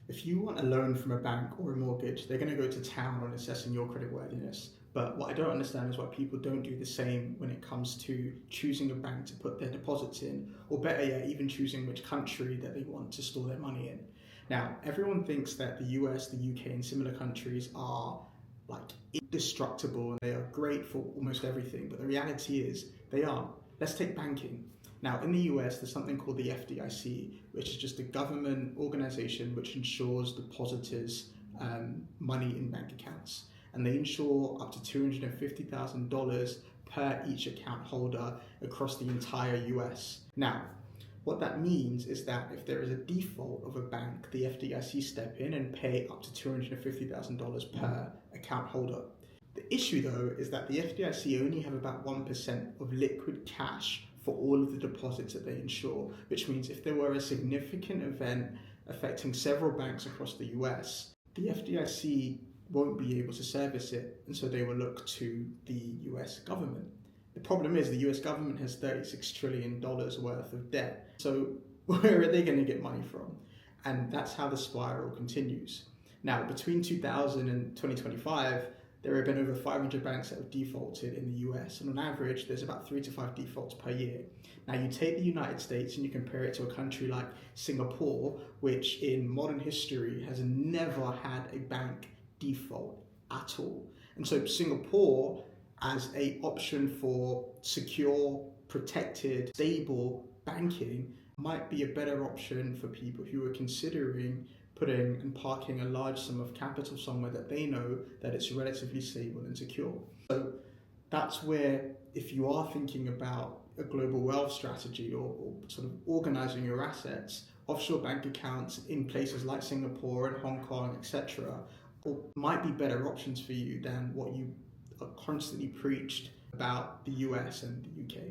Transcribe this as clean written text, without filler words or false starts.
If you want a loan from a bank or a mortgage, they're going to go to town on assessing your creditworthiness. But what I don't understand is why people don't do the same when it comes to choosing a bank to put their deposits in, or better yet, even choosing which country that they want to store their money in. Now, everyone thinks that the US, the UK, and similar countries are like indestructible and they are great for almost everything, but the reality is they aren't. Let's take banking. Now, in the US, there's something called the FDIC, which is just a government organization which ensures depositors' money in bank accounts. And they insure up to $250,000 per each account holder across the entire US. Now, what that means is that if there is a default of a bank, the FDIC step in and pay up to $250,000 per account holder. The issue, though, is that the FDIC only have about 1% of liquid cash for all of the deposits that they insure, which means if there were a significant event affecting several banks across the US, the FDIC won't be able to service it, and so they will look to the US government. The problem is the US government has $36 trillion worth of debt, so where are they going to get money from? And that's how the spiral continues. Now, between 2000 and 2025, there have been over 500 banks that have defaulted in the US, and on average, there's about 3 to 5 defaults per year. Now, you take the United States and you compare it to a country like Singapore, which in modern history has never had a bank default at all. And so Singapore, as an option for secure, protected, stable banking, might be a better option for people who are considering putting and parking a large sum of capital somewhere that they know that it's relatively stable and secure. So that's where, if you are thinking about a global wealth strategy or sort of organizing your assets, offshore bank accounts in places like Singapore and Hong Kong, etc., might be better options for you than what you are constantly preached about the US and the UK.